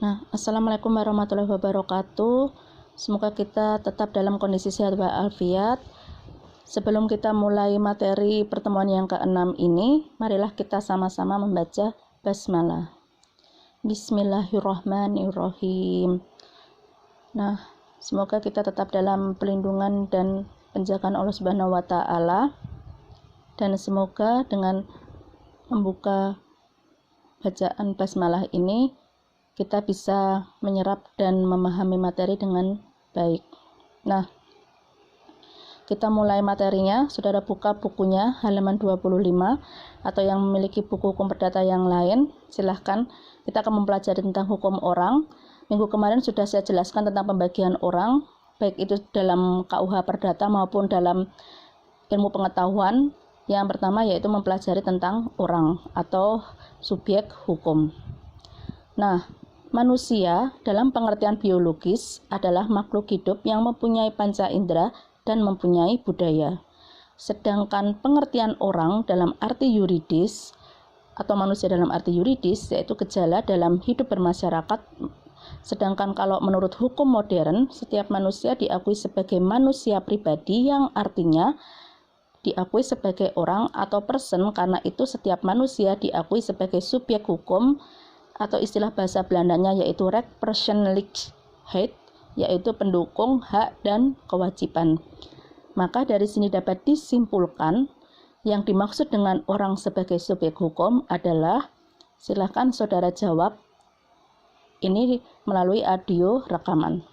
Assalamualaikum warahmatullahi wabarakatuh. Semoga kita tetap dalam kondisi sehat walafiat. Sebelum kita mulai materi pertemuan yang ke-6 ini, marilah kita sama-sama membaca basmalah. Bismillahirrahmanirrahim. Semoga kita tetap dalam pelindungan dan penjagaan Allah Subhanahu wa taala, dan semoga dengan membuka bacaan basmalah ini kita bisa menyerap dan memahami materi dengan baik. Kita mulai materinya. Saudara buka bukunya halaman 25, atau yang memiliki buku hukum perdata yang lain, silahkan. Kita akan mempelajari tentang hukum orang. Minggu kemarin sudah saya jelaskan tentang pembagian orang, baik itu dalam KUH perdata maupun dalam ilmu pengetahuan. Yang pertama yaitu mempelajari tentang orang atau subjek hukum. Manusia dalam pengertian biologis adalah makhluk hidup yang mempunyai panca indera dan mempunyai budaya. Sedangkan pengertian orang dalam arti yuridis atau manusia dalam arti yuridis yaitu gejala dalam hidup bermasyarakat. Sedangkan kalau menurut hukum modern, setiap manusia diakui sebagai manusia pribadi, yang artinya diakui sebagai orang atau person. Karena itu setiap manusia diakui sebagai subjek hukum, atau istilah bahasa Belandanya yaitu rechtpersoonlijkheid, yaitu pendukung hak dan kewajiban. Maka dari sini dapat disimpulkan yang dimaksud dengan orang sebagai subjek hukum adalah, silahkan saudara jawab ini melalui audio rekaman.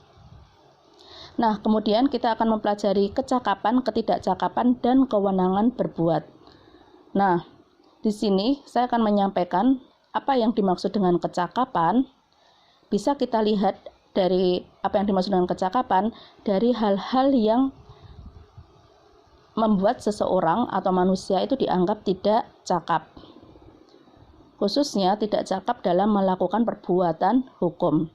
Kemudian kita akan mempelajari kecakapan, ketidakcakapan, dan kewenangan berbuat. Di sini saya akan menyampaikan apa yang dimaksud dengan kecakapan. Bisa kita lihat dari apa yang dimaksud dengan kecakapan dari hal-hal yang membuat seseorang atau manusia itu dianggap tidak cakap, khususnya tidak cakap dalam melakukan perbuatan hukum.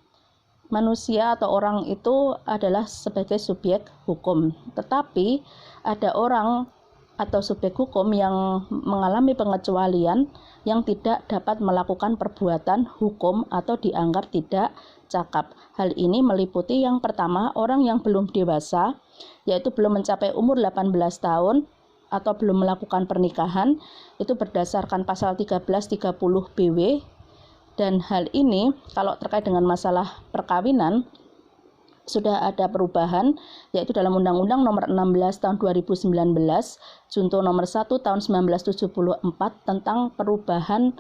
Manusia atau orang itu adalah sebagai subjek hukum, tetapi ada orang atau subjek hukum yang mengalami pengecualian, yang tidak dapat melakukan perbuatan hukum atau dianggap tidak cakap. Hal ini meliputi yang pertama, orang yang belum dewasa, yaitu belum mencapai umur 18 tahun atau belum melakukan pernikahan, itu berdasarkan pasal 1330 BW. Dan hal ini kalau terkait dengan masalah perkawinan sudah ada perubahan, yaitu dalam Undang-Undang Nomor 16 Tahun 2019, Junto Nomor 1 Tahun 1974 tentang perubahan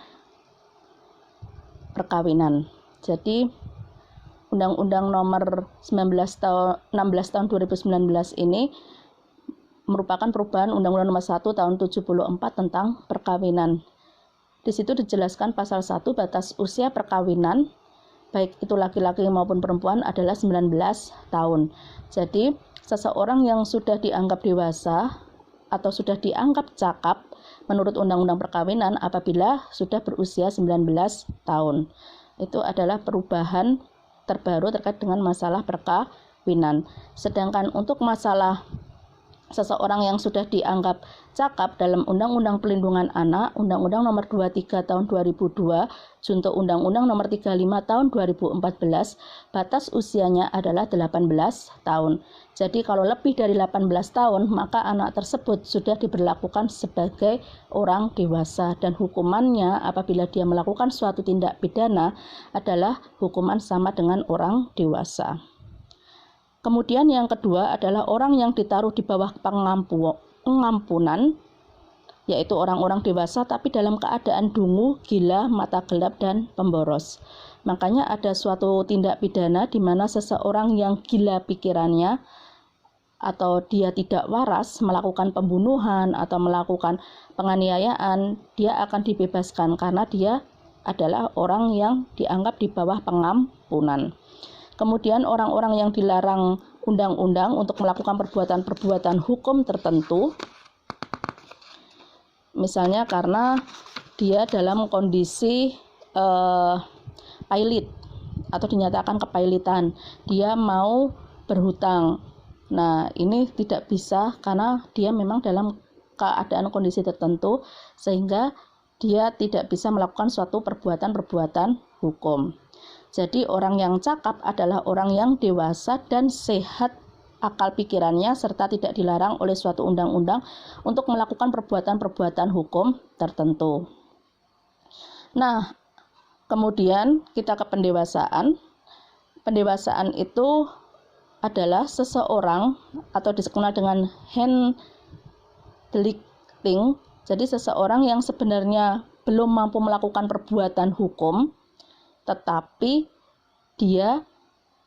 perkawinan. Jadi Undang-Undang Nomor 16 Tahun 2019 ini merupakan perubahan Undang-Undang Nomor 1 Tahun 74 tentang perkawinan. Di situ dijelaskan pasal 1, batas usia perkawinan baik itu laki-laki maupun perempuan adalah 19 tahun. Jadi seseorang yang sudah dianggap dewasa atau sudah dianggap cakap menurut Undang-Undang Perkawinan apabila sudah berusia 19 tahun. Itu adalah perubahan terbaru terkait dengan masalah perkawinan. Sedangkan untuk masalah seseorang yang sudah dianggap cakap dalam Undang-Undang Pelindungan Anak, Undang-Undang Nomor 23 Tahun 2002, Junto Undang-Undang Nomor 35 Tahun 2014, batas usianya adalah 18 tahun. Jadi kalau lebih dari 18 tahun, maka anak tersebut sudah diberlakukan sebagai orang dewasa, dan hukumannya apabila dia melakukan suatu tindak pidana adalah hukuman sama dengan orang dewasa. Kemudian yang kedua adalah orang yang ditaruh di bawah pengampunan, yaitu orang-orang dewasa tapi dalam keadaan dungu, gila, mata gelap, dan pemboros. Makanya ada suatu tindak pidana di mana seseorang yang gila pikirannya atau dia tidak waras melakukan pembunuhan atau melakukan penganiayaan, dia akan dibebaskan karena dia adalah orang yang dianggap di bawah pengampunan. Kemudian orang-orang yang dilarang undang-undang untuk melakukan perbuatan-perbuatan hukum tertentu, misalnya karena dia dalam kondisi pailit atau dinyatakan kepailitan, dia mau berhutang. Ini tidak bisa karena dia memang dalam keadaan kondisi tertentu sehingga dia tidak bisa melakukan suatu perbuatan-perbuatan hukum. Jadi orang yang cakap adalah orang yang dewasa dan sehat akal pikirannya serta tidak dilarang oleh suatu undang-undang untuk melakukan perbuatan-perbuatan hukum tertentu. Nah, kemudian kita ke pendewasaan. Pendewasaan itu adalah seseorang atau dikenal dengan handlicting. Jadi seseorang yang sebenarnya belum mampu melakukan perbuatan hukum, tetapi dia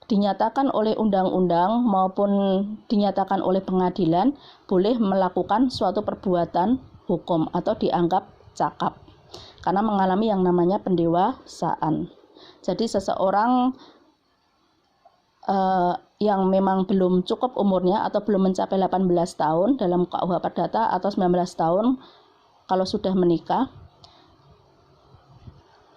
dinyatakan oleh undang-undang maupun dinyatakan oleh pengadilan boleh melakukan suatu perbuatan hukum atau dianggap cakap karena mengalami yang namanya pendewasaan. Jadi seseorang yang memang belum cukup umurnya atau belum mencapai 18 tahun dalam KUH Perdata atau 19 tahun kalau sudah menikah,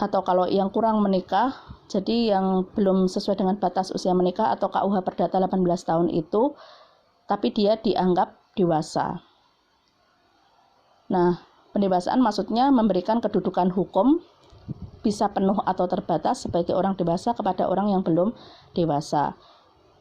atau kalau yang kurang menikah, jadi yang belum sesuai dengan batas usia menikah atau KUH Perdata 18 tahun itu, tapi dia dianggap dewasa. Nah, pendewasaan maksudnya memberikan kedudukan hukum bisa penuh atau terbatas sebagai orang dewasa kepada orang yang belum dewasa.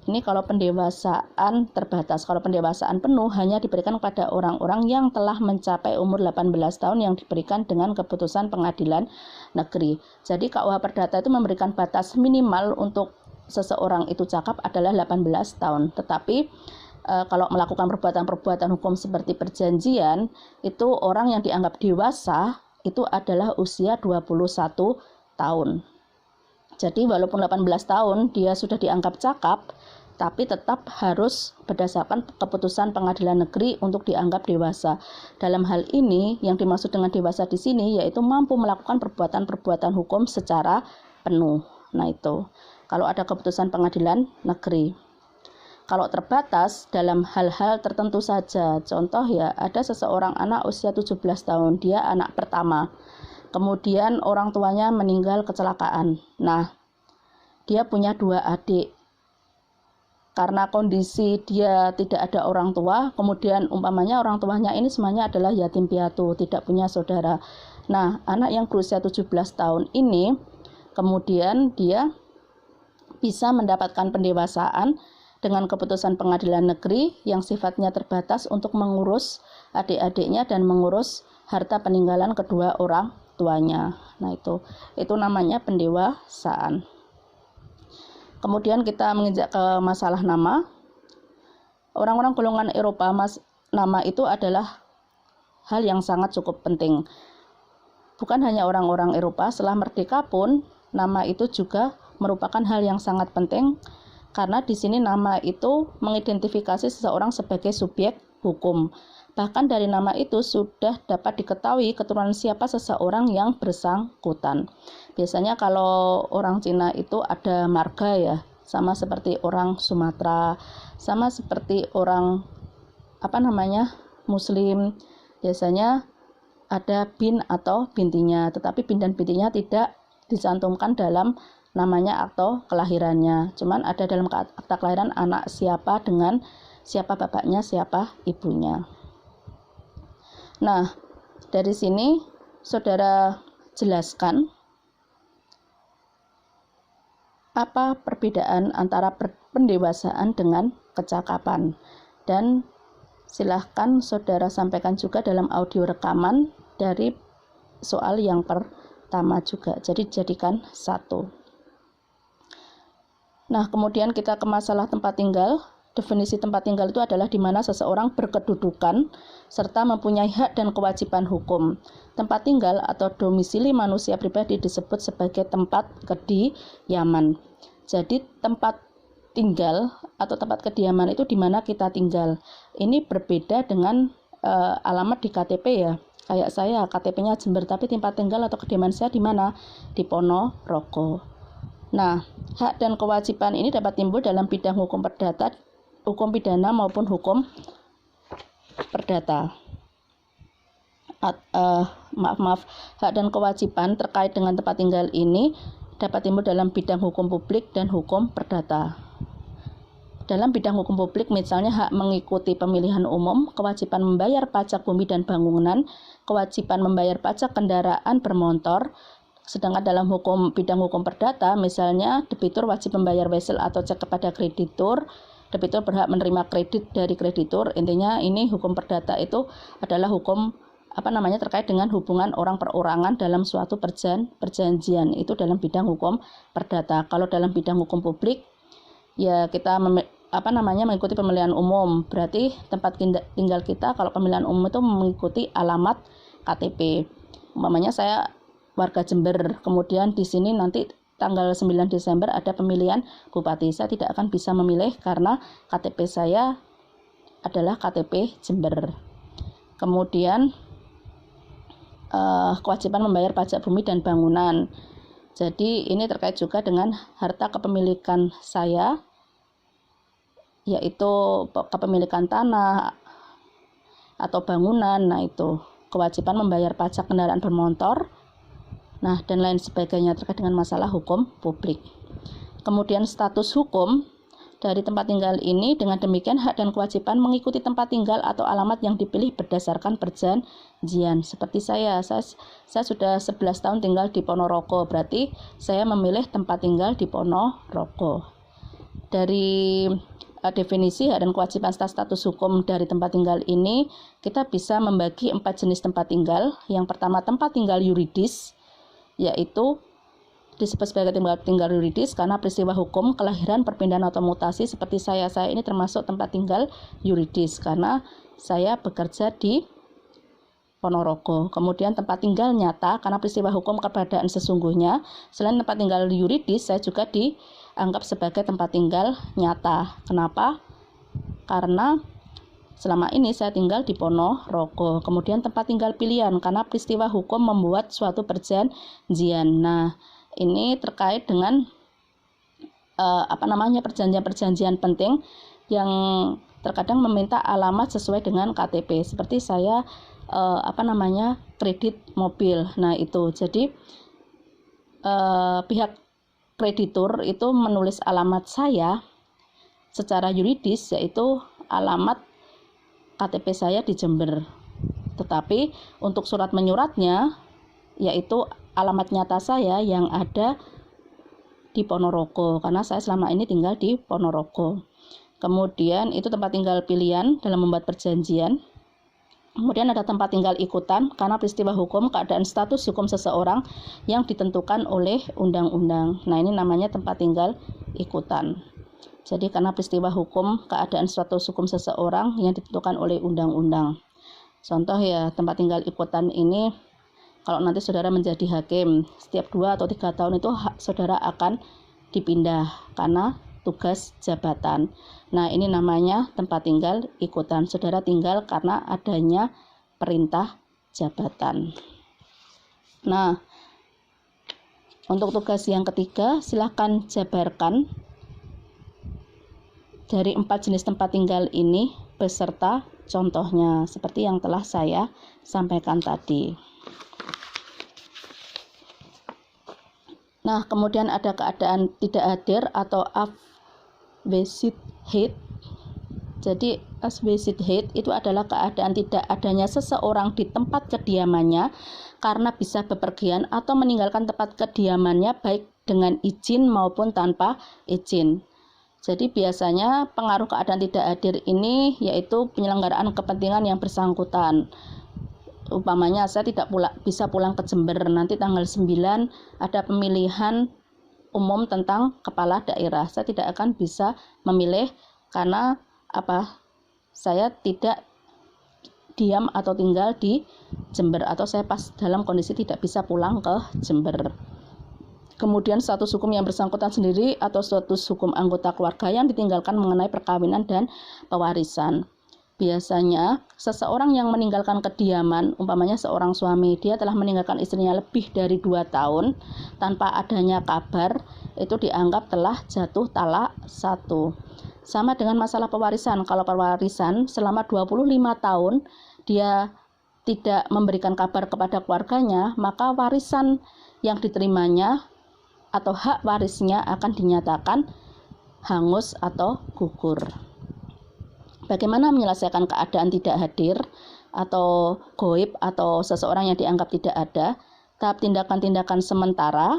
Ini kalau pendewasaan terbatas. Kalau pendewasaan penuh hanya diberikan kepada orang-orang yang telah mencapai umur 18 tahun yang diberikan dengan keputusan pengadilan negeri. Jadi KUH Perdata itu memberikan batas minimal untuk seseorang itu cakap adalah 18 tahun. Tetapi kalau melakukan perbuatan-perbuatan hukum seperti perjanjian, itu orang yang dianggap dewasa itu adalah usia 21 tahun. Jadi walaupun 18 tahun dia sudah dianggap cakap, tapi tetap harus berdasarkan keputusan pengadilan negeri untuk dianggap dewasa. Dalam hal ini yang dimaksud dengan dewasa di sini yaitu mampu melakukan perbuatan-perbuatan hukum secara penuh. Nah itu kalau ada keputusan pengadilan negeri. Kalau terbatas dalam hal-hal tertentu saja, contoh ya ada seseorang anak usia 17 tahun, dia anak pertama. Kemudian orang tuanya meninggal kecelakaan. Nah, dia punya 2 adik. Karena kondisi dia tidak ada orang tua, kemudian umpamanya orang tuanya ini semuanya adalah yatim piatu, tidak punya saudara. Nah, anak yang berusia 17 tahun ini, kemudian dia bisa mendapatkan pendewasaan dengan keputusan pengadilan negeri yang sifatnya terbatas untuk mengurus adik-adiknya dan mengurus harta peninggalan kedua orang tuanya. Nah, itu namanya pendewasaan. Kemudian kita menginjak ke masalah nama. Orang-orang golongan Eropa, nama itu adalah hal yang sangat cukup penting. Bukan hanya orang-orang Eropa, setelah merdeka pun nama itu juga merupakan hal yang sangat penting karena di sini nama itu mengidentifikasi seseorang sebagai subjek hukum. Bahkan dari nama itu sudah dapat diketahui keturunan siapa seseorang yang bersangkutan. Biasanya kalau orang Cina itu ada marga ya, sama seperti orang Sumatera, sama seperti orang Muslim. Biasanya ada bin atau bintinya, tetapi bin dan bintinya tidak dicantumkan dalam namanya atau kelahirannya. Cuman ada dalam akta kelahiran anak siapa dengan siapa bapaknya, siapa ibunya. Nah, dari sini saudara jelaskan apa perbedaan antara pendewasaan dengan kecakapan. Dan silahkan saudara sampaikan juga dalam audio rekaman dari soal yang pertama juga. Jadi jadikan satu. Nah, kemudian kita ke masalah tempat tinggal. Definisi tempat tinggal itu adalah di mana seseorang berkedudukan serta mempunyai hak dan kewajiban hukum. Tempat tinggal atau domisili manusia pribadi disebut sebagai tempat kediaman. Jadi tempat tinggal atau tempat kediaman itu di mana kita tinggal. Ini berbeda dengan alamat di KTP ya. Kayak saya KTP-nya Jember, tapi tempat tinggal atau kediaman saya di mana? Di Ponorogo. Nah, hak dan kewajiban ini dapat timbul dalam bidang hukum perdata, hukum pidana maupun hukum perdata. Hak dan kewajiban terkait dengan tempat tinggal ini dapat timbul dalam bidang hukum publik dan hukum perdata. Dalam bidang hukum publik misalnya hak mengikuti pemilihan umum, kewajiban membayar pajak bumi dan bangunan, kewajiban membayar pajak kendaraan bermotor, Sedangkan dalam bidang hukum perdata, misalnya debitur wajib membayar wesel atau cek kepada kreditur, debitur berhak menerima kredit dari kreditur. Intinya ini hukum perdata itu adalah hukum terkait dengan hubungan orang perorangan dalam suatu perjanjian. Itu dalam bidang hukum perdata. Kalau dalam bidang hukum publik, ya kita mengikuti pemilihan umum. Berarti tempat tinggal kita kalau pemilihan umum itu mengikuti alamat KTP. Umpamanya saya warga Jember, kemudian di sini nanti tanggal 9 Desember ada pemilihan bupati. Saya tidak akan bisa memilih karena KTP saya adalah KTP Jember. Kemudian kewajiban membayar pajak bumi dan bangunan. Jadi ini terkait juga dengan harta kepemilikan saya, yaitu kepemilikan tanah atau bangunan. Nah, itu kewajiban membayar pajak kendaraan bermotor, dan lain sebagainya terkait dengan masalah hukum publik. Kemudian status hukum dari tempat tinggal ini, dengan demikian hak dan kewajiban mengikuti tempat tinggal atau alamat yang dipilih berdasarkan perjanjian. Seperti saya sudah 11 tahun tinggal di Ponorogo, berarti saya memilih tempat tinggal di Ponorogo. Dari definisi hak dan kewajiban status hukum dari tempat tinggal ini, kita bisa membagi 4 jenis tempat tinggal. Yang pertama, tempat tinggal yuridis, yaitu disebut sebagai tempat tinggal yuridis karena peristiwa hukum, kelahiran, perpindahan atau mutasi. Seperti saya ini termasuk tempat tinggal yuridis karena saya bekerja di Ponorogo. Kemudian tempat tinggal nyata karena peristiwa hukum keberadaan sesungguhnya. Selain tempat tinggal yuridis, saya juga dianggap sebagai tempat tinggal nyata. Kenapa? Karena selama ini saya tinggal di Ponorogo. Kemudian tempat tinggal pilihan karena peristiwa hukum membuat suatu perjanjian. Nah, ini terkait dengan perjanjian-perjanjian penting yang terkadang meminta alamat sesuai dengan KTP. Seperti saya kredit mobil. Nah, itu. Jadi pihak kreditur itu menulis alamat saya secara yuridis, yaitu alamat KTP saya di Jember. Tetapi untuk surat menyuratnya, yaitu alamat nyata saya yang ada di Ponorogo karena saya selama ini tinggal di Ponorogo. Kemudian itu tempat tinggal pilihan dalam membuat perjanjian. Kemudian ada tempat tinggal ikutan karena peristiwa hukum, keadaan status hukum seseorang yang ditentukan oleh undang-undang. Nah, ini namanya tempat tinggal ikutan. Jadi karena peristiwa hukum, keadaan status hukum seseorang yang ditentukan oleh undang-undang. Contoh ya, tempat tinggal ikutan ini kalau nanti saudara menjadi hakim, setiap 2 atau 3 tahun itu saudara akan dipindah karena tugas jabatan. Nah, ini namanya tempat tinggal ikutan. Saudara tinggal karena adanya perintah jabatan. Nah, untuk tugas yang ketiga, silakan jabarkan dari 4 jenis tempat tinggal ini beserta contohnya seperti yang telah saya sampaikan tadi. Nah, kemudian ada keadaan tidak hadir atau abwesenheit. Jadi abwesenheit itu adalah keadaan tidak adanya seseorang di tempat kediamannya karena bisa bepergian atau meninggalkan tempat kediamannya baik dengan izin maupun tanpa izin. Jadi biasanya pengaruh keadaan tidak hadir ini yaitu penyelenggaraan kepentingan yang bersangkutan. Umpamanya saya tidak bisa pulang ke Jember, nanti tanggal 9 ada pemilihan umum tentang kepala daerah. Saya tidak akan bisa memilih karena saya tidak diam atau tinggal di Jember, atau saya pas dalam kondisi tidak bisa pulang ke Jember. Kemudian status hukum yang bersangkutan sendiri atau status hukum anggota keluarga yang ditinggalkan mengenai perkawinan dan pewarisan. Biasanya seseorang yang meninggalkan kediaman, umpamanya seorang suami, dia telah meninggalkan istrinya lebih dari 2 tahun tanpa adanya kabar, itu dianggap telah jatuh talak 1. Sama dengan masalah pewarisan. Kalau pewarisan selama 25 tahun dia tidak memberikan kabar kepada keluarganya, maka warisan yang diterimanya atau hak warisnya akan dinyatakan hangus atau gugur. Bagaimana menyelesaikan keadaan tidak hadir atau goib atau seseorang yang dianggap tidak ada? tahap tindakan-tindakan sementara,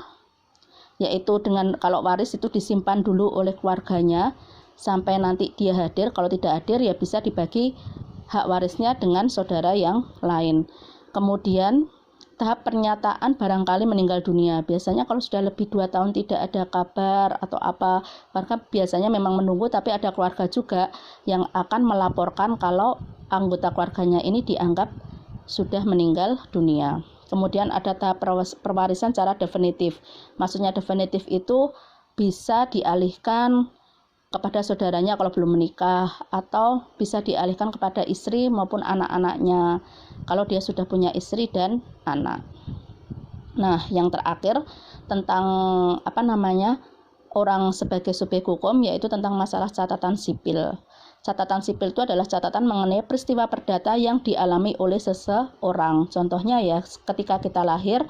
yaitu dengan kalau waris itu disimpan dulu oleh keluarganya sampai nanti dia hadir. Kalau tidak hadir ya bisa dibagi hak warisnya dengan saudara yang lain. Kemudian tahap pernyataan barangkali meninggal dunia. Biasanya kalau sudah lebih 2 tahun tidak ada kabar atau apa, warga biasanya memang menunggu, tapi ada keluarga juga yang akan melaporkan kalau anggota keluarganya ini dianggap sudah meninggal dunia. Kemudian ada tahap perwarisan secara definitif. Maksudnya definitif itu bisa dialihkan kepada saudaranya kalau belum menikah, atau bisa dialihkan kepada istri maupun anak-anaknya kalau dia sudah punya istri dan anak. Nah, yang terakhir tentang orang sebagai subjek hukum, yaitu tentang masalah catatan sipil. Catatan sipil itu adalah catatan mengenai peristiwa perdata yang dialami oleh seseorang. Contohnya ya, ketika kita lahir,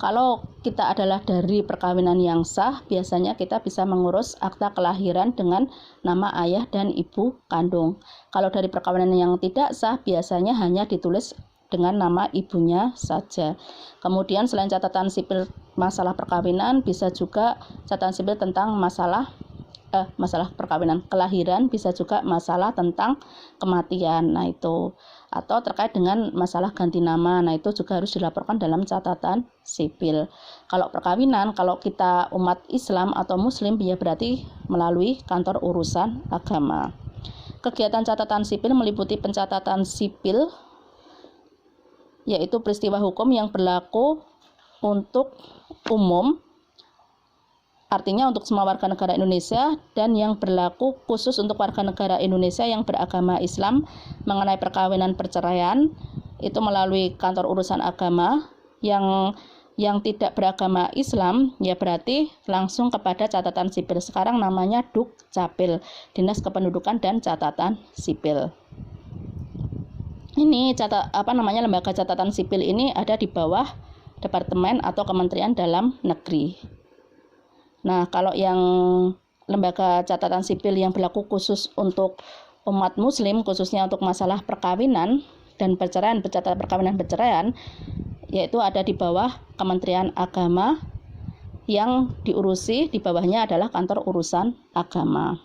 kalau kita adalah dari perkawinan yang sah, biasanya kita bisa mengurus akta kelahiran dengan nama ayah dan ibu kandung. Kalau dari perkawinan yang tidak sah, biasanya hanya ditulis dengan nama ibunya saja. Kemudian selain catatan sipil masalah perkawinan, bisa juga catatan sipil tentang masalah perkawinan, kelahiran, bisa juga masalah tentang kematian. Nah, itu atau terkait dengan masalah ganti nama. Nah, itu juga harus dilaporkan dalam catatan sipil. Kalau perkawinan, kalau kita umat Islam atau Muslim, ya berarti melalui kantor urusan agama. Kegiatan catatan sipil meliputi pencatatan sipil, yaitu peristiwa hukum yang berlaku untuk umum, artinya untuk semua warga negara Indonesia, dan yang berlaku khusus untuk warga negara Indonesia yang beragama Islam mengenai perkawinan perceraian, itu melalui kantor urusan agama. Yang tidak beragama Islam ya berarti langsung kepada catatan sipil. Sekarang namanya Dukcapil, Dinas Kependudukan dan Catatan Sipil. Ini lembaga catatan sipil ini ada di bawah Departemen atau Kementerian Dalam Negeri. Nah, kalau yang lembaga catatan sipil yang berlaku khusus untuk umat Muslim, khususnya untuk masalah perkawinan dan perceraian, catatan perkawinan perceraian, yaitu ada di bawah Kementerian Agama, yang diurusi di bawahnya adalah kantor urusan agama.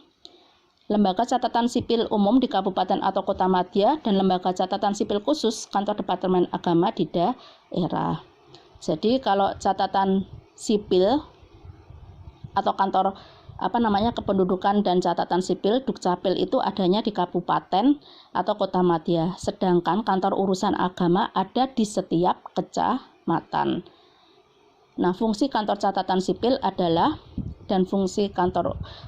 Lembaga catatan sipil umum di kabupaten atau kota madya dan lembaga catatan sipil khusus kantor Departemen Agama di daerah. Jadi kalau catatan sipil atau kantor kependudukan dan catatan sipil Dukcapil itu adanya di kabupaten atau kota madya, sedangkan kantor urusan agama ada di setiap kecamatan. Nah, fungsi kantor catatan sipil adalah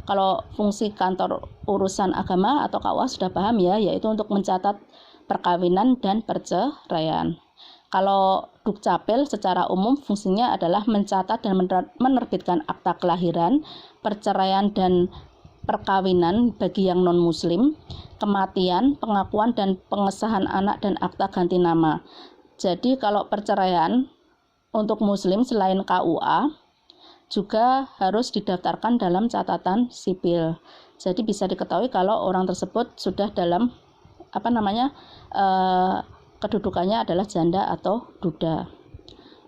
kalau fungsi kantor urusan agama atau KUA sudah paham ya, yaitu untuk mencatat perkawinan dan perceraian. Kalau Dukcapil secara umum fungsinya adalah mencatat dan menerbitkan akta kelahiran, perceraian dan perkawinan bagi yang non-muslim, kematian, pengakuan dan pengesahan anak dan akta ganti nama. Jadi kalau perceraian untuk muslim selain KUA juga harus didaftarkan dalam catatan sipil. Jadi bisa diketahui kalau orang tersebut sudah dalam kedudukannya adalah janda atau duda.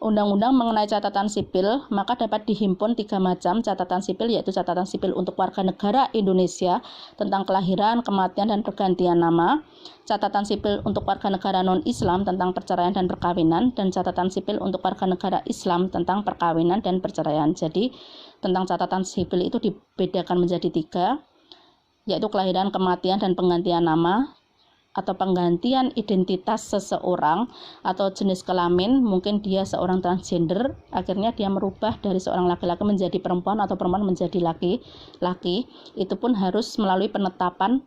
Undang-undang mengenai catatan sipil maka dapat dihimpun 3 macam catatan sipil, yaitu catatan sipil untuk warga negara Indonesia tentang kelahiran, kematian, dan pergantian nama, catatan sipil untuk warga negara non-Islam tentang perceraian dan perkawinan, dan catatan sipil untuk warga negara Islam tentang perkawinan dan perceraian. Jadi tentang catatan sipil itu dibedakan menjadi 3, yaitu kelahiran, kematian, dan penggantian nama, atau penggantian identitas seseorang atau jenis kelamin. Mungkin dia seorang transgender, akhirnya dia merubah dari seorang laki-laki menjadi perempuan atau perempuan menjadi laki-laki. Itu pun harus melalui penetapan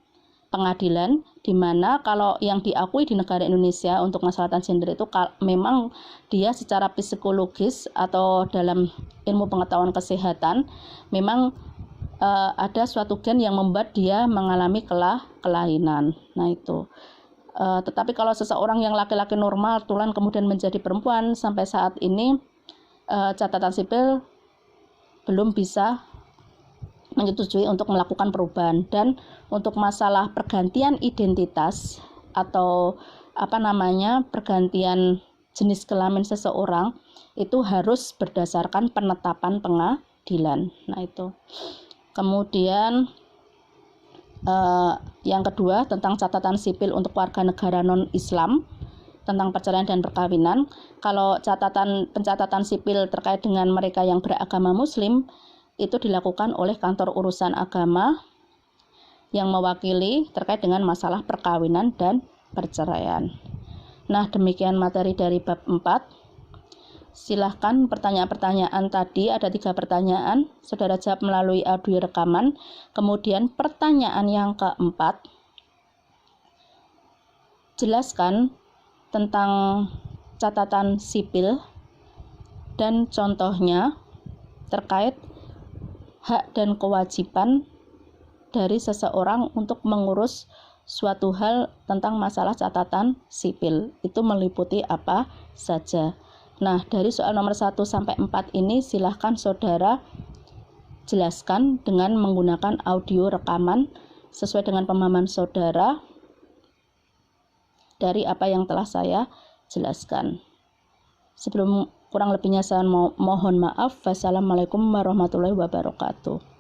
pengadilan, di mana kalau yang diakui di negara Indonesia untuk masalah transgender itu memang dia secara psikologis atau dalam ilmu pengetahuan kesehatan memang ada suatu gen yang membuat dia mengalami kelainan. Nah, itu. Tetapi kalau seseorang yang laki-laki normal tulen kemudian menjadi perempuan, sampai saat ini catatan sipil belum bisa menyetujui untuk melakukan perubahan. Dan untuk masalah pergantian identitas atau pergantian jenis kelamin seseorang itu harus berdasarkan penetapan pengadilan. Nah itu. Kemudian yang kedua tentang catatan sipil untuk warga negara non-Islam tentang perceraian dan perkawinan. Kalau pencatatan sipil terkait dengan mereka yang beragama Muslim itu dilakukan oleh kantor urusan agama yang mewakili terkait dengan masalah perkawinan dan perceraian. Nah, demikian materi dari bab 4. Silahkan pertanyaan-pertanyaan tadi, ada 3 pertanyaan, saudara jawab melalui audio rekaman. Kemudian pertanyaan yang keempat, jelaskan tentang catatan sipil dan contohnya terkait hak dan kewajiban dari seseorang untuk mengurus suatu hal tentang masalah catatan sipil. Itu meliputi apa saja. Nah, dari soal nomor 1 sampai 4 ini silahkan saudara jelaskan dengan menggunakan audio rekaman sesuai dengan pemahaman saudara dari apa yang telah saya jelaskan. Sebelum kurang lebihnya saya mohon maaf. Wassalamualaikum warahmatullahi wabarakatuh.